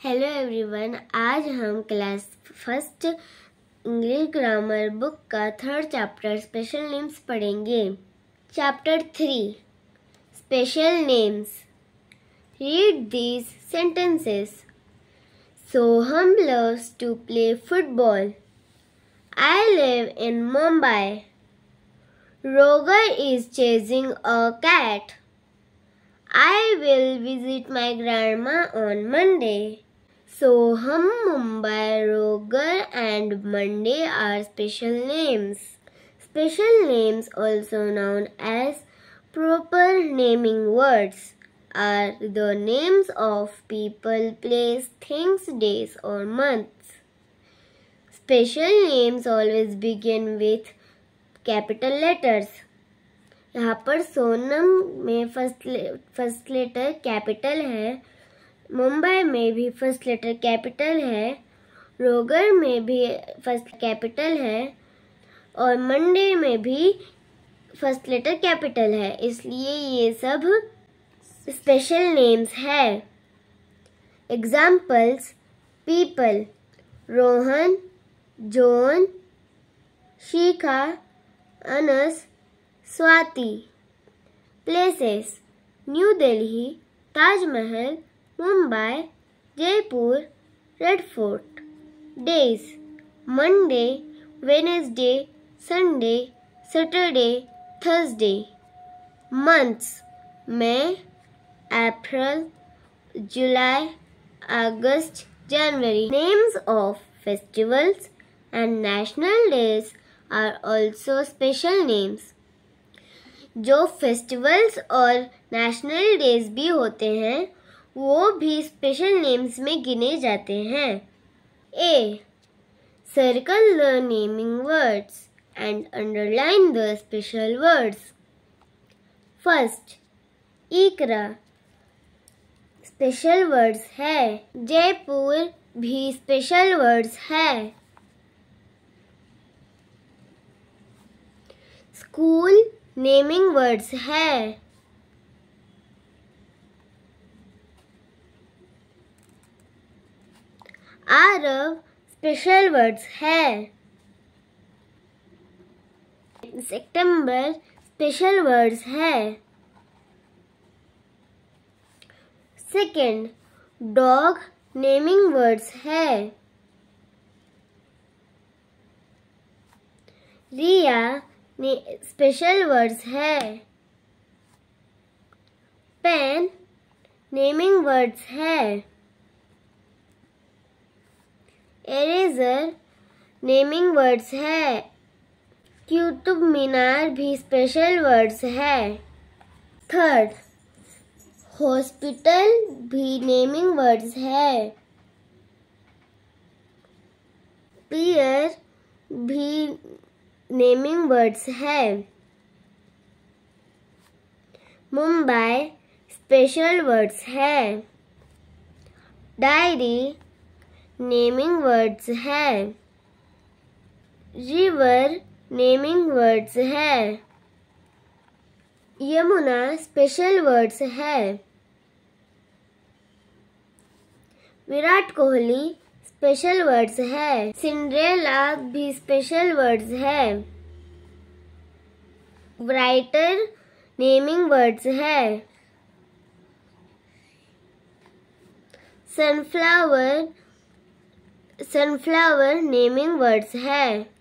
Hello everyone, आज हम class first English grammar book का थर्ड चैप्टर स्पेशल नेम्स पढ़ेंगे। Chapter 3 special names. Read these sentences. Soham loves to play football. I live in Mumbai. Roger is chasing a cat. I will visit my grandma on Monday. Soham, Mumbai, Roger and Monday are special names. Special names, also known as proper naming words, are the names of people, place, things, days or months. Special names always begin with capital letters. यहाँ पर सोनम में first letter capital है, मुंबई में भी first letter capital है, रोगर में भी फर्स्ट कैपिटल है और मंडे में भी फर्स्ट लेटर कैपिटल है, इसलिए ये सब स्पेशल नेम्स है। Examples: people Rohan, John, Shikha, Anas, Swati. Places: New Delhi, Taj Mahal, Mumbai, Jaipur, Red Fort. Days: Monday, Wednesday, Sunday, Saturday, Thursday. Months: May, April, July, August, January. Names of festivals and national days are also special names. जो festivals और national days भी होते हैं वो भी special names में गिने जाते हैं। A. Circle the naming words and underline the special words. First, Iqra special words है। जयपुर भी स्पेशल वर्ड्स है। स्कूल नेमिंग वर्ड्स है। आरव स्पेशल वर्ड्स है। सितंबर स्पेशल वर्ड्स है। सेकंड, डॉग नेमिंग वर्ड्स है। रिया स्पेशल वर्ड्स है। पेन नेमिंग वर्ड्स है। इरेजर नेमिंग वर्ड्स है। कुतुब मीनार भी स्पेशल वर्ड्स है। थर्ड, हॉस्पिटल भी नेमिंग वर्ड्स है। पियर भी नेमिंग वर्ड्स है। मुंबई स्पेशल वर्ड्स है। डायरी नेमिंग वर्ड्स है। रिवर नेमिंग वर्ड्स है। यमुना स्पेशल वर्ड्स है। विराट कोहली स्पेशल वर्ड्स है। सिंड्रेला भी स्पेशल वर्ड्स है। राइटर नेमिंग वर्ड्स है। सनफ्लावर नेमिंग वर्ड्स है।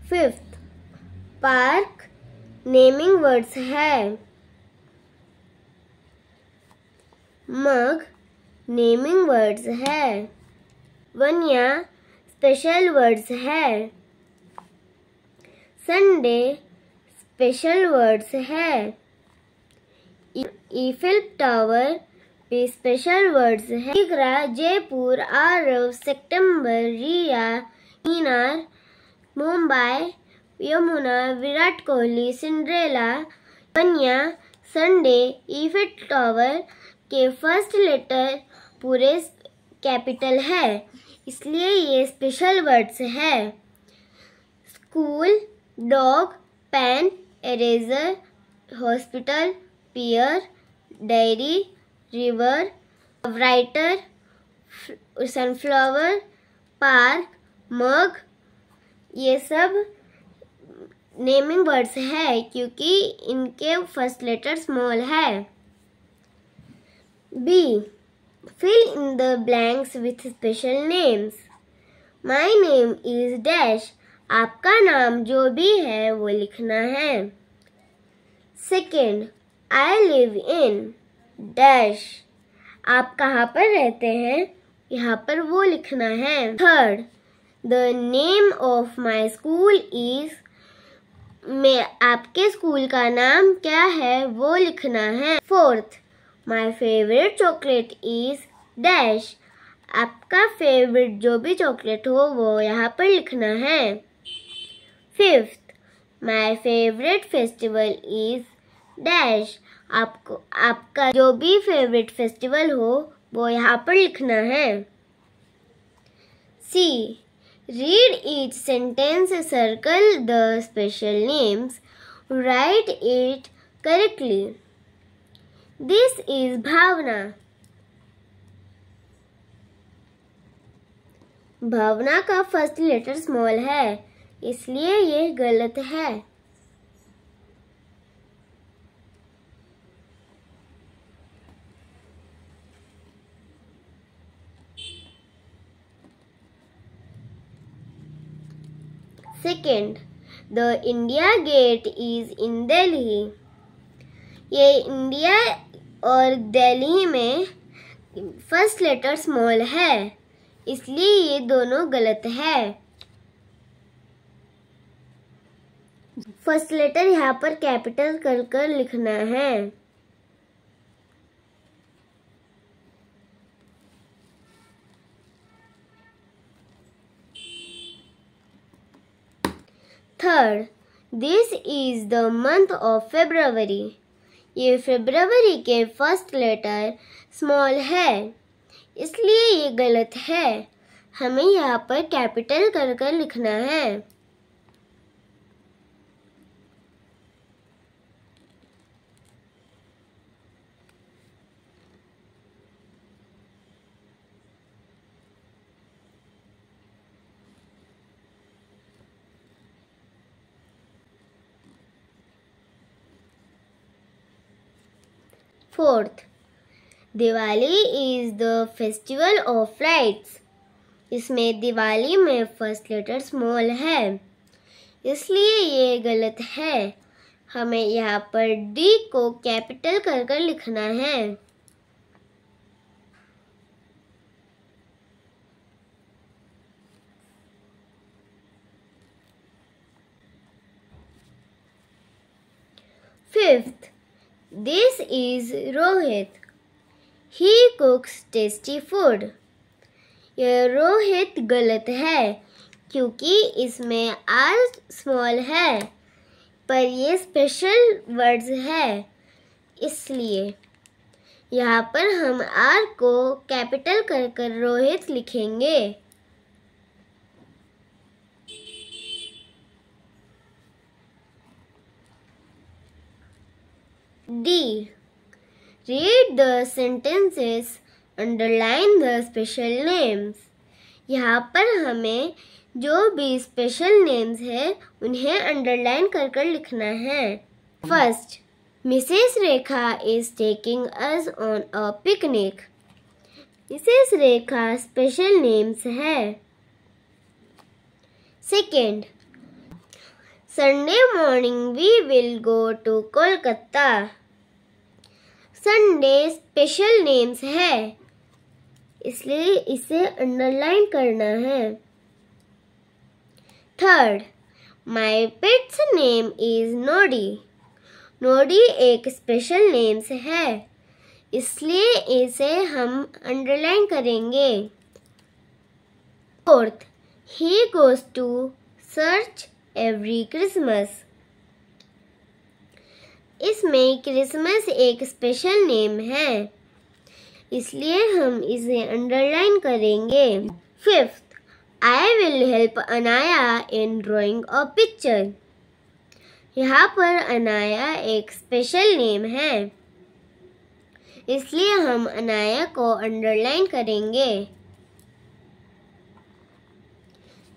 फिफ्थ, पार्क नेमिंग वर्ड्स है। मग नेमिंग वर्ड्स है। वनिया स्पेशल वर्ड्स है। संडे स्पेशल वर्ड्स है। ईफिल टावर भी स्पेशल वर्ड्स है। इकरा, जयपुर, आरव, सितंबर, रिया, मीनार, Mumbai, Yamuna, Virat Kohli, Cinderella, वनिया, Sunday, Eiffel Tower के फर्स्ट लेटर पूरे कैपिटल है, इसलिए ये स्पेशल वर्ड्स है। School, dog, pen, eraser, hospital, pear, diary, river, writer, sunflower, park, mug, ये सब नेमिंग वर्ड्स है क्योंकि इनके फर्स्ट लेटर स्मॉल है। B. Fill in the blanks with special names. My name is dash. आपका नाम जो भी है वो लिखना है। Second, I live in dash. आप कहाँ पर रहते हैं, यहाँ पर वो लिखना है। Third, the name of my school is. मैं आपके स्कूल का नाम क्या है वो लिखना है। Fourth, my favorite chocolate is dash. आपका फेवरेट जो भी चॉकलेट हो वो यहाँ पर लिखना है। Fifth, my favorite festival is dash. आपका जो भी फेवरेट फेस्टिवल हो वो यहाँ पर लिखना है। C. Read each sentence, circle the special names, write it correctly. This is भावना. भावना का फर्स्ट लेटर स्मॉल है, इसलिए ये गलत है। Second, the India Gate is in Delhi. ये इंडिया और दिल्ली में फर्स्ट लेटर स्मॉल है, इसलिए ये दोनों गलत है। फर्स्ट लेटर यहाँ पर कैपिटल कर लिखना है। Third, this is the month of February. ये फरवरी के फर्स्ट लेटर स्मॉल है, इसलिए ये गलत है। हमें यहाँ पर कैपिटल कर लिखना है। Fourth, Diwali is the festival of lights. इसमें दिवाली में फर्स्ट लेटर स्मॉल है, इसलिए ये गलत है। हमें यहाँ पर डी को कैपिटल कर लिखना है। Fifth, this is Rohit. He cooks tasty food. यह रोहित गलत है क्योंकि इसमें आर स्मॉल है, पर ये स्पेशल वर्ड्स है, इसलिए यहाँ पर हम आर को कैपिटल कर रोहित लिखेंगे। D. Read the sentences, underline the special names. यहाँ पर हमें जो भी स्पेशल नेम्स है उन्हें अंडरलाइन कर लिखना है। First, Mrs Rekha is taking us on a picnic. Mrs Rekha special names है। Second, Sunday morning we will go to Kolkata. Sunday special names है, इसलिए इसे अंडरलाइन करना है। Third, my pet's name is Noddy. Noddy एक स्पेशल नेम्स है, इसलिए इसे हम अंडरलाइन करेंगे। Fourth, he goes to church every Christmas. इसमें क्रिसमस एक स्पेशल नेम है, इसलिए हम इसे अंडरलाइन करेंगे। Fifth, I will help Anaya in drawing a picture. यहाँ पर अनाया एक स्पेशल नेम है, इसलिए हम अनाया को अंडरलाइन करेंगे।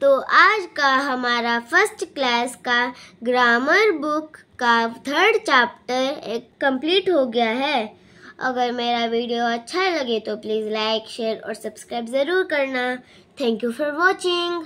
तो आज का हमारा फर्स्ट क्लास का ग्रामर बुक का 3rd चैप्टर कंप्लीट हो गया है। अगर मेरा वीडियो अच्छा लगे तो प्लीज़ लाइक, शेयर और सब्सक्राइब ज़रूर करना। Thank you for watching.